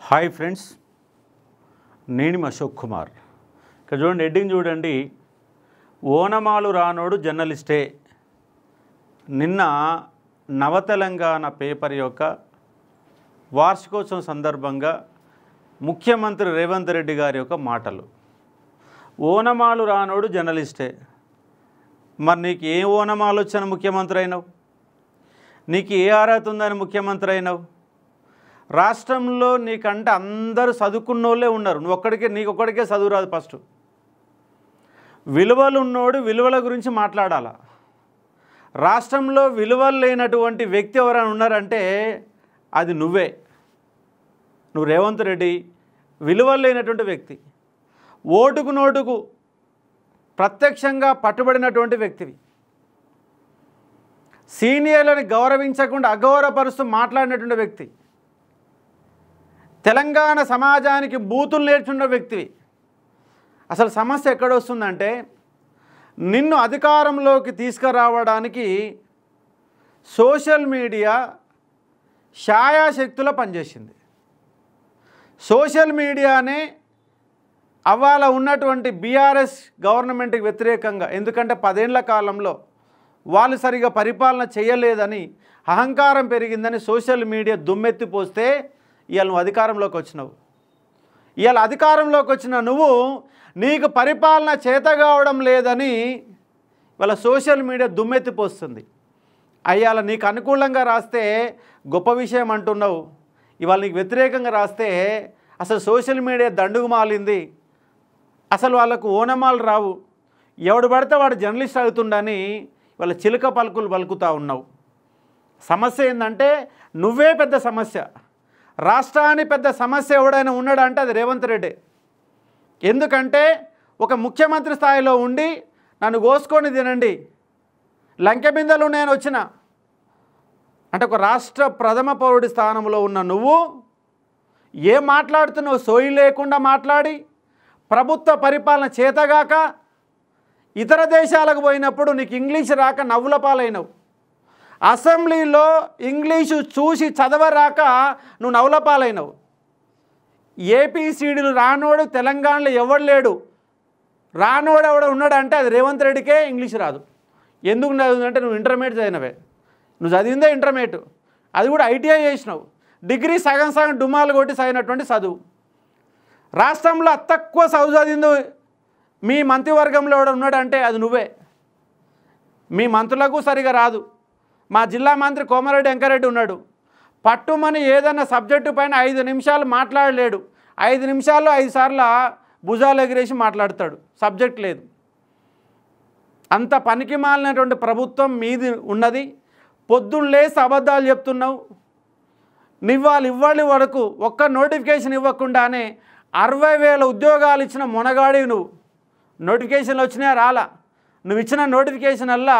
Hi friends, నేను అశోక్ కుమార్. ఇక్కడ చూడండి, హెడ్డింగ్ చూడండి. ఓనమాలు రానోడు జర్నలిస్టే. నిన్న నవతెలంగాణ పేపర్ యొక్క వార్షికోత్సవం సందర్భంగా ముఖ్యమంత్రి రేవంత్ రెడ్డి గారి యొక్క మాటలు. ఓనమాలు రానోడు జర్నలిస్టే. మరి నీకు ఏ ఓనమాలు వచ్చాను ముఖ్యమంత్రి అయినావు? నీకు ఏ అర్హత ఉందని ముఖ్యమంత్రి అయినావు? రాష్ట్రంలో నీకంటే అందరూ చదువుకున్నోళ్ళే ఉన్నారు, నీకొక్కడికే చదువు రాదు. ఫస్ట్ విలువలు ఉన్నోడు విలువల గురించి మాట్లాడాల. రాష్ట్రంలో విలువలు లేనటువంటి వ్యక్తి ఎవరైనా ఉన్నారంటే అది నువ్వు రేవంత్ రెడ్డి. విలువలు లేనటువంటి వ్యక్తి, ఓటుకు నోటుకు ప్రత్యక్షంగా పట్టుబడినటువంటి వ్యక్తివి. సీనియర్లను గౌరవించకుండా అగౌరవపరుస్తూ మాట్లాడినటువంటి వ్యక్తి. తెలంగాణ సమాజానికి బూతులు నేర్చుకున్న వ్యక్తివి. అసలు సమస్య ఎక్కడొస్తుందంటే, నిన్ను అధికారంలోకి తీసుకురావడానికి సోషల్ మీడియా ఛాయాశక్తుల పనిచేసింది. సోషల్ మీడియానే అవాళ ఉన్నటువంటి బీఆర్ఎస్ గవర్నమెంట్కి వ్యతిరేకంగా, ఎందుకంటే 10 ఏళ్ల కాలంలో వాళ్ళు సరిగా పరిపాలన చేయలేదని అహంకారం పెరిగిందని సోషల్ మీడియా దుమ్మెత్తిపోస్తే ఇవాళ నువ్వు అధికారంలోకి వచ్చినావు. ఇవాళ అధికారంలోకి వచ్చిన నువ్వు నీకు పరిపాలన చేత కావడం లేదని ఇవాళ సోషల్ మీడియా దుమ్మెత్తిపోస్తుంది. అయ్యాల నీకు అనుకూలంగా రాస్తే గొప్ప విషయం అంటున్నావు, ఇవాళ నీకు వ్యతిరేకంగా రాస్తే అసలు సోషల్ మీడియా దండుగు మాలింది. అసలు వాళ్ళకు ఓనమాలు రావు, ఎవడు పడితే వాడు జర్నలిస్ట్ అవుతుండని వాళ్ళ చిలుక పలుకులు పలుకుతూ ఉన్నావు. సమస్య ఏంటంటే నువ్వే పెద్ద సమస్య. రాష్ట్రానికి పెద్ద సమస్య ఎవడైనా ఉన్నాడంటే అది రేవంత్ రెడ్డి. ఎందుకంటే ఒక ముఖ్యమంత్రి స్థాయిలో ఉండి నన్ను కోసుకొని తినండి, లంకె బిందెలు నేను వచ్చిన అంటే ఒక రాష్ట్ర ప్రథమ పౌరుడి స్థానంలో ఉన్న నువ్వు ఏం మాట్లాడుతున్నావు? సోయి లేకుండా మాట్లాడి ప్రభుత్వ పరిపాలన చేతగాక ఇతర దేశాలకు పోయినప్పుడు నీకు ఇంగ్లీష్ రాక నవ్వుల పాలైనవు. అసెంబ్లీలో ఇంగ్లీషు చూసి చదవరాక నువ్వు నవ్వుల పాలైనవు. ఏపీసీడీలు రానోడు తెలంగాణలో ఎవడు లేడు. రానోడు ఎవడ ఉన్నాడంటే అది రేవంత్ రెడ్డికే ఇంగ్లీష్ రాదు. ఎందుకు చదివిందంటే నువ్వు ఇంటర్మీడియట్ చదివినవే. నువ్వు చదివిందే ఇంటర్మీడియట్, అది కూడా ఐటీఐ చేసినావు. డిగ్రీ సగం సగం డుమాలు కొట్టి చదివినటువంటి చదువు. రాష్ట్రంలో అతి తక్కువ చదువు చదివింది మీ మంత్రివర్గంలో ఎవడ ఉన్నాడంటే అది నువ్వే. మీ మంత్రులకు సరిగా రాదు. మా జిల్లా మంత్రి కోమరెడ్డి వెంకరెడ్డి ఉన్నాడు, పట్టుమని ఏదైనా సబ్జెక్టు పైన 5 నిమిషాలు మాట్లాడలేడు. 5 నిమిషాల్లో 5 సార్లు భుజాలు ఎగిరేసి మాట్లాడతాడు, సబ్జెక్ట్ లేదు. అంత పనికి మాలినటువంటి ప్రభుత్వం మీది ఉన్నది. పొద్దున్న లేసి అబద్ధాలు చెప్తున్నావు. ఇవ్వాలి వరకు ఒక్క నోటిఫికేషన్ ఇవ్వకుండానే 60,000 ఉద్యోగాలు ఇచ్చిన మొనగాడివి నువ్వు. నోటిఫికేషన్లు వచ్చినాయా? రాలా. నువ్వు ఇచ్చిన నోటిఫికేషన్ వల్ల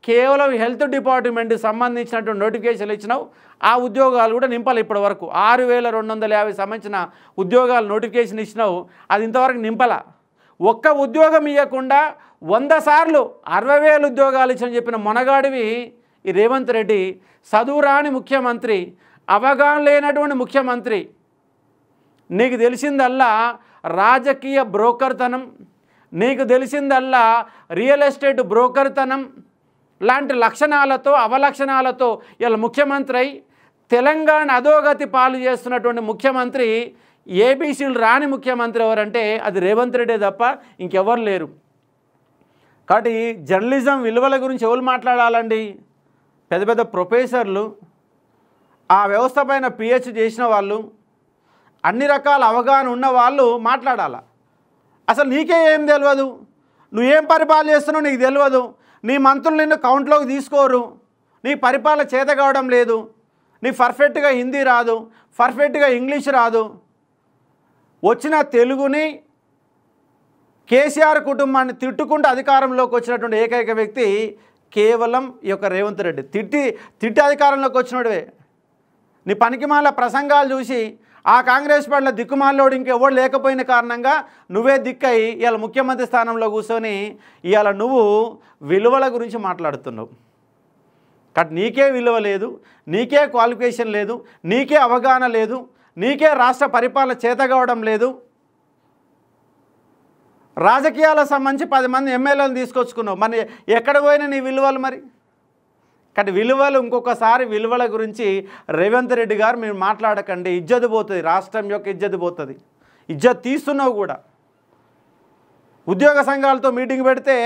కేవలం హెల్త్ డిపార్ట్మెంట్కి సంబంధించినటువంటి నోటిఫికేషన్లు ఇచ్చినావు. ఆ ఉద్యోగాలు కూడా నింపాలి. ఇప్పటి వరకు 6,250 సంబంధించిన ఉద్యోగాలు నోటిఫికేషన్ ఇచ్చినావు, అది ఇంతవరకు నింపల. ఒక్క ఉద్యోగం ఇవ్వకుండా 100 సార్లు 60,000 ఉద్యోగాలు ఇచ్చని చెప్పిన మొనగాడివి ఈ రేవంత్ రెడ్డి. చదువురాని ముఖ్యమంత్రి, అవగాహన లేనటువంటి ముఖ్యమంత్రి. నీకు తెలిసిందల్లా రాజకీయ బ్రోకర్తనం, నీకు తెలిసిందల్లా రియల్ ఎస్టేట్ బ్రోకర్తనం లాంటి లక్షణాలతో అవలక్షణాలతో ఇలా ముఖ్యమంత్రి అయి తెలంగాణ అధోగతి పాలు చేస్తున్నటువంటి ముఖ్యమంత్రి, ఏబీసీలు రాని ముఖ్యమంత్రి ఎవరంటే అది రేవంత్ రెడ్డి తప్ప ఇంకెవరు లేరు. కాబట్టి జర్నలిజం విలువల గురించి ఎవరు మాట్లాడాలండి? పెద్ద పెద్ద ప్రొఫెసర్లు, ఆ వ్యవస్థ పైన పిహెచ్డి చేసిన వాళ్ళు, అన్ని రకాల అవగాహన ఉన్న వాళ్ళు మాట్లాడాల. అసలు నీకే ఏం తెలియదు, నువ్వేం పరిపాలన చేస్తున్నావు నీకు తెలియదు. నీ మంత్రులు నిన్ను కౌంట్లోకి తీసుకోరు. నీ పరిపాలన చేత కావడం లేదు. నీ పర్ఫెక్ట్గా హిందీ రాదు, పర్ఫెక్ట్గా ఇంగ్లీష్ రాదు. వచ్చిన తెలుగుని కేసీఆర్ కుటుంబాన్ని తిట్టుకుంటూ అధికారంలోకి వచ్చినటువంటి ఏకైక వ్యక్తి కేవలం ఈ యొక్క రేవంత్ రెడ్డి. తిట్టి అధికారంలోకి వచ్చినోడివే. నీ పనికిమాల ప్రసంగాలు చూసి ఆ కాంగ్రెస్ పార్టీలో దిక్కుమాలోడు ఇంకెవడు లేకపోయిన కారణంగా నువ్వే దిక్కయి ఇవాళ ముఖ్యమంత్రి స్థానంలో కూర్చొని ఇవాళ నువ్వు విలువల గురించి మాట్లాడుతున్నావు. కాబట్టి నీకే విలువ లేదు, నీకే క్వాలిఫికేషన్ లేదు, నీకే అవగాహన లేదు, నీకే రాష్ట్ర పరిపాలన చేత కావడం లేదు. రాజకీయాలకు సంబంధించి 10 మంది ఎమ్మెల్యేలను తీసుకొచ్చుకున్నావు. మరి ఎక్కడ పోయినా నీ విలువలు మరి? కానీ విలువలు ఇంకొకసారి విలువల గురించి రేవంత్ రెడ్డి గారు మీరు మాట్లాడకండి. ఇజ్జత్ పోతుంది, రాష్ట్రం యొక్క ఇజ్జత్ పోతుంది. ఇజ్జత్ తీస్తున్నావు కూడా. ఉద్యోగ సంఘాలతో మీటింగ్ పెడితే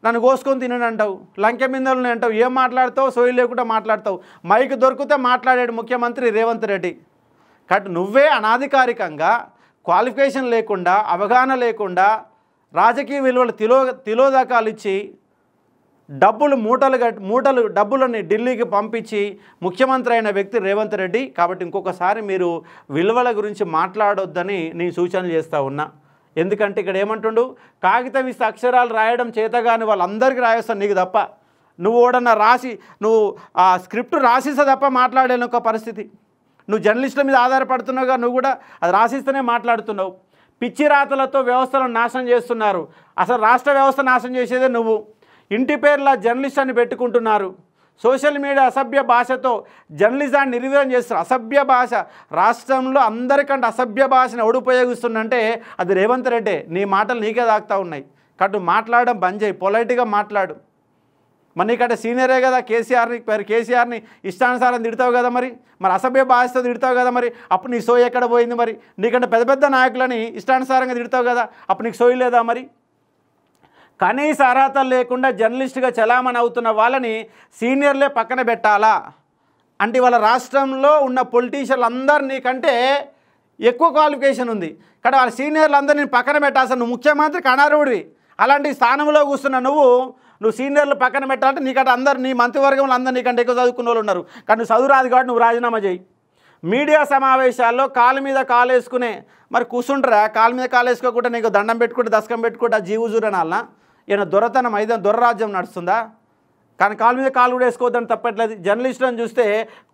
నన్ను కోసుకొని తినని అంటావు, లంకె మిందలని అంటావు, ఏం మాట్లాడతావు? సోయి లేకుండా మాట్లాడతావు. మైక్ దొరికితే మాట్లాడాడు ముఖ్యమంత్రి రేవంత్ రెడ్డి. కాబట్టి నువ్వే అనాధికారికంగా క్వాలిఫికేషన్ లేకుండా, అవగాహన లేకుండా, రాజకీయ విలువలు తిలోదకాలు ఇచ్చి మూటలు డబ్బులని ఢిల్లీకి పంపించి ముఖ్యమంత్రి అయిన వ్యక్తి రేవంత్ రెడ్డి. కాబట్టి ఇంకొకసారి మీరు విలువల గురించి మాట్లాడొద్దని నేను సూచనలు చేస్తూ ఉన్నా. ఎందుకంటే ఇక్కడ ఏమంటుండు, కాగితం ఇస్తే అక్షరాలు రాయడం చేతగాని వాళ్ళందరికీ రాయేస్తాను నీకు తప్ప. నువ్వు ఓడన్నా రాసి నువ్వు ఆ స్క్రిప్ట్ రాసిస్తే తప్ప మాట్లాడలేని ఒక పరిస్థితి. నువ్వు జర్నలిస్టుల మీద ఆధారపడుతున్నావుగా, నువ్వు కూడా అది రాసిస్తేనే మాట్లాడుతున్నావు. పిచ్చి రాతలతో వ్యవస్థలను నాశనం చేస్తున్నారు. అసలు రాష్ట్ర వ్యవస్థ నాశనం చేసేదే నువ్వు. ఇంటి పేర్ల జర్నలిస్ట్ అని పెట్టుకుంటున్నారు. సోషల్ మీడియా అసభ్య భాషతో జర్నలిజాన్ని నిర్వీర్యం చేస్తున్నారు. అసభ్య భాష రాష్ట్రంలో అందరికంటే అసభ్య భాషను ఎవడు ఉపయోగిస్తుందంటే అది రేవంత్ రెడ్డి. నీ మాటలు నీకే తాకుతూ ఉన్నాయి. కాబట్టి మాట్లాడడం బంద్ చేయి, పొలైట్గా మాట్లాడు. మరి నీకంటే సీనియరే కదా కేసీఆర్ని ఇష్టానుసారం తిడతావు కదా, మరి అసభ్య భాషతో తిడతావు కదా, మరి అప్పుడు నీ సోయి ఎక్కడ పోయింది? మరి నీకంటే పెద్ద పెద్ద నాయకులని ఇష్టానుసారంగా తిడతావు కదా, అప్పుడు నీకు సోయి లేదా? మరి కనీస అర్హతలు లేకుండా జర్నలిస్టుగా చలామణి అవుతున్న వాళ్ళని సీనియర్లే పక్కన పెట్టాలా అంటే వాళ్ళ రాష్ట్రంలో ఉన్న పొలిటీషియన్లు అందరు నీకంటే ఎక్కువ క్వాలిఫికేషన్ ఉంది. కానీ వాళ్ళ సీనియర్లు అందరినీ పక్కన పెట్టాల్సిన నువ్వు ముఖ్యమంత్రికి అనర్హుడివి. అలాంటి స్థానంలో కూర్చున్న నువ్వు సీనియర్లు పక్కన పెట్టాలంటే నీకంటే అందరు నీ మంత్రివర్గంలో అందరు నీకంటే ఎక్కువ చదువుకున్న వాళ్ళు ఉన్నారు. కానీ నువ్వు చదువు రాదు కాబట్టి నువ్వు రాజీనామా చేయి. మీడియా సమావేశాల్లో కాలు మీద కాలు వేసుకునే మరి కూర్చుంటారా? కాలు మీద కాలు వేసుకోకుండా నీకు దండం పెట్టుకుంటే దశకం పెట్టుకుంటే జీవుజూరనాలనా? ఈయన దొరతనం అయితే దొరరాజ్యం నడుస్తుందా? కానీ కాలు మీద కాలు కూడా వేసుకోవద్దని తప్పట్లేదు. జర్నలిస్టులను చూస్తే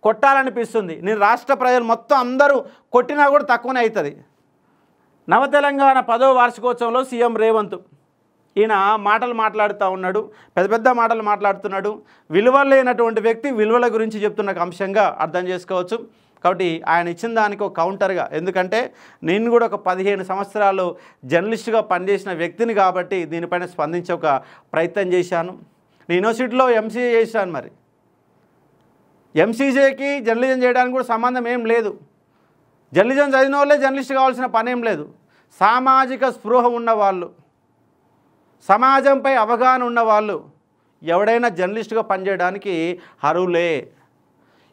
కొట్టాలనిపిస్తుంది. నేను రాష్ట్ర ప్రజలు మొత్తం అందరూ కొట్టినా కూడా తక్కువనే అవుతుంది. నవ తెలంగాణ 10వ వార్షికోత్సవంలో సీఎం రేవంత్ ఈయన మాటలు మాట్లాడుతూ ఉన్నాడు, పెద్ద పెద్ద మాటలు మాట్లాడుతున్నాడు. విలువలు లేనటువంటి వ్యక్తి విలువల గురించి చెప్తున్న అంశంగా అర్థం చేసుకోవచ్చు. కాబట్టి ఆయన ఇచ్చిన దానికి ఒక కౌంటర్గా, ఎందుకంటే నేను కూడా ఒక 15 సంవత్సరాలు జర్నలిస్టుగా పనిచేసిన వ్యక్తిని కాబట్టి దీనిపైన స్పందించే ఒక ప్రయత్నం చేశాను. నేను యూనివర్సిటీలో ఎంసీఏ చేశాను. మరి ఎంసీఏకి జర్నలిజం చేయడానికి కూడా సంబంధం ఏం లేదు. జర్నలిజం చదివిన వాళ్ళే జర్నలిస్ట్ కావాల్సిన పని ఏం లేదు. సామాజిక స్పృహ ఉన్నవాళ్ళు, సమాజంపై అవగాహన ఉన్నవాళ్ళు ఎవడైనా జర్నలిస్టుగా పనిచేయడానికి అర్హులే.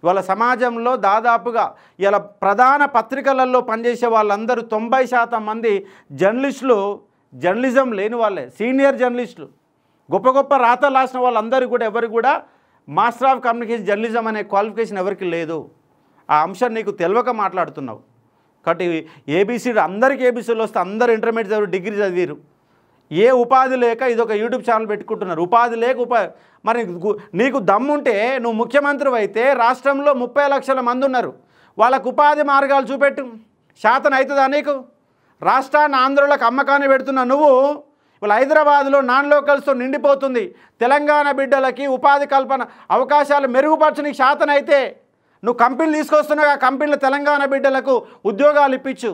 ఇవాళ సమాజంలో దాదాపుగా ఇలా ప్రధాన పత్రికలలో పనిచేసే వాళ్ళందరూ 90% మంది జర్నలిస్టులు జర్నలిజం లేని వాళ్ళే, సీనియర్ జర్నలిస్టులు. గొప్ప గొప్ప రాతలు రాసిన వాళ్ళందరూ కూడా ఎవరు కూడా మాస్టర్ ఆఫ్ కమ్యూనికేషన్ జర్నలిజం అనే క్వాలిఫికేషన్ ఎవరికి లేదు. ఆ అంశం నీకు తెలియక మాట్లాడుతున్నావు. కాబట్టి ఏబీసీ అందరికీ ఏబీసీలు వస్తే అందరూ ఇంటర్మీడియట్ చదివి డిగ్రీ చదివారు. ఏ ఉపాధి లేక ఇదొక యూట్యూబ్ ఛానల్ పెట్టుకుంటున్నారు. ఉపాధి లేక మరి నీకు దమ్ముంటే నువ్వు ముఖ్యమంత్రి అయితే రాష్ట్రంలో 30 లక్షల మంది ఉన్నారు, వాళ్ళకు ఉపాధి మార్గాలు చూపెట్టు. శాతం అవుతుందా నీకు? రాష్ట్రాన్ని ఆంధ్రులకు అమ్మకాన్ని పెడుతున్నా నువ్వు. వాళ్ళు హైదరాబాద్లో నాన్ లోకల్స్తో నిండిపోతుంది. తెలంగాణ బిడ్డలకి ఉపాధి కల్పన అవకాశాలు మెరుగుపరచు. నీకు శాతం అయితే నువ్వు కంపెనీలు తీసుకొస్తున్నావు, ఆ కంపెనీలు తెలంగాణ బిడ్డలకు ఉద్యోగాలు ఇప్పించు.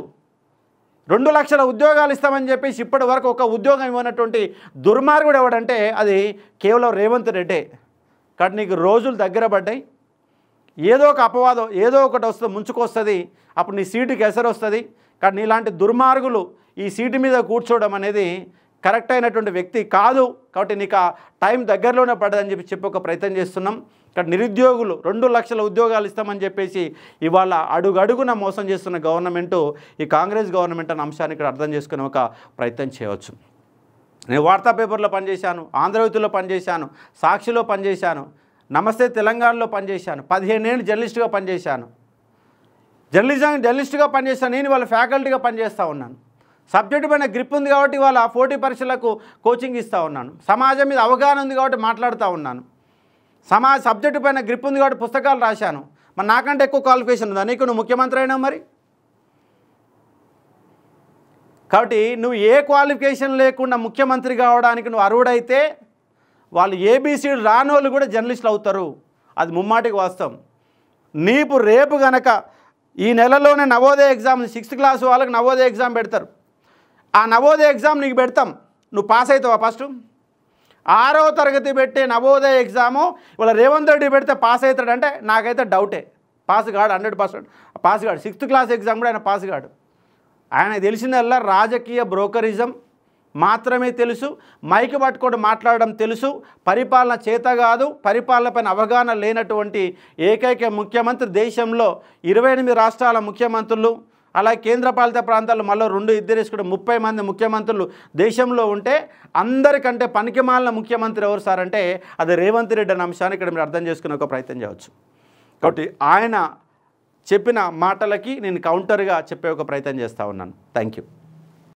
2 లక్షల ఉద్యోగాలు ఇస్తామని చెప్పేసి ఇప్పటి వరకు ఒక ఉద్యోగం ఇవ్వనటువంటి దుర్మార్గుడు ఎవడంటే అది కేవలం రేవంత్ రెడ్డే. కాబట్టి నీకు రోజులు దగ్గర పడ్డాయి. ఏదో ఒక అపవాదం ఏదో ఒకటి వస్తుంది, ముంచుకొస్తుంది. అప్పుడు నీ సీటుకి ఎసరు వస్తుంది. కానీ నీలాంటి దుర్మార్గులు ఈ సీటు మీద కూర్చోవడం అనేది కరెక్ట్ అయినటువంటి వ్యక్తి కాదు. కాబట్టి నీకు ఆ టైం దగ్గరలోనే పడ్డదని చెప్పి ఒక ప్రయత్నం చేస్తున్నాం. ఇక్కడ నిరుద్యోగులు 2 లక్షల ఉద్యోగాలు ఇస్తామని చెప్పేసి ఇవాళ అడుగడుగున మోసం చేస్తున్న గవర్నమెంటు ఈ కాంగ్రెస్ గవర్నమెంట్ అనే అంశాన్ని ఇక్కడ అర్థం చేసుకునే ఒక ప్రయత్నం చేయవచ్చు. నేను వార్తా పేపర్లో పనిచేశాను, ఆంధ్రజ్యోతిలో పనిచేశాను, సాక్షిలో పనిచేశాను, నమస్తే తెలంగాణలో పనిచేశాను, 15 ఏళ్ళు జర్నలిస్టుగా పనిచేశాను. జర్నలిస్టుగా పనిచేస్తాను. నేను వాళ్ళ ఫ్యాకల్టీగా పనిచేస్తూ ఉన్నాను. సబ్జెక్టు పైన గ్రిప్ ఉంది కాబట్టి వాళ్ళ పోటీ పరీక్షలకు కోచింగ్ ఇస్తూ ఉన్నాను. సమాజం మీద అవగాహన ఉంది కాబట్టి మాట్లాడుతూ ఉన్నాను. సబ్జెక్టు పైన గ్రిప్ ఉంది కాబట్టి పుస్తకాలు రాశాను. మరి నాకంటే ఎక్కువ క్వాలిఫికేషన్ ఉందా నీకు? నువ్వు ముఖ్యమంత్రి అయినా మరి. కాబట్టి నువ్వు ఏ క్వాలిఫికేషన్ లేకుండా ముఖ్యమంత్రి కావడానికి నువ్వు అర్హుడైతే వాళ్ళు ఏబీసీలు రాని వాళ్ళు కూడా జర్నలిస్టులు అవుతారు. అది ముమ్మాటికి వాస్తవం. నీకు రేపు గనక ఈ నెలలోనే నవోదయ ఎగ్జామ్ 6th క్లాస్ వాళ్ళకి నవోదయ ఎగ్జామ్ పెడతారు. ఆ నవోదయ ఎగ్జామ్ నీకు పెడతాం, నువ్వు పాస్ అవుతావా? ఫస్ట్ 6వ తరగతి పెట్టే నవోదయ ఎగ్జాము ఇవాళ రేవంత్ రెడ్డి పెడితే పాస్ అవుతాడంటే నాకైతే డౌటే. పాస్ కాడు, 100% పాస్ కాడు. 6th క్లాస్ ఎగ్జామ్ కూడా ఆయన పాస్ కాడు. ఆయన తెలిసిందల్లా రాజకీయ బ్రోకరిజం మాత్రమే తెలుసు, మైక్ పట్టుకొని మాట్లాడడం తెలుసు, పరిపాలన చేత కాదు, పరిపాలనపైన అవగాహన లేనటువంటి ఏకైక ముఖ్యమంత్రి దేశంలో. 28 రాష్ట్రాల ముఖ్యమంత్రులు అలాగే కేంద్రపాలిత ప్రాంతాల్లో మళ్ళీ 2 వేసుకుంటే 30 మంది ముఖ్యమంత్రులు దేశంలో ఉంటే అందరికంటే పనికిమాలిన ముఖ్యమంత్రి ఎవరు సార్ అంటే అది రేవంత్ రెడ్డి అనే అంశాన్ని ఇక్కడ మీరు అర్థం చేసుకునే ఒక ప్రయత్నం చేయవచ్చు. కాబట్టి ఆయన చెప్పిన మాటలకి నేను కౌంటర్గా చెప్పే ఒక ప్రయత్నం చేస్తూ ఉన్నాను. Thank you.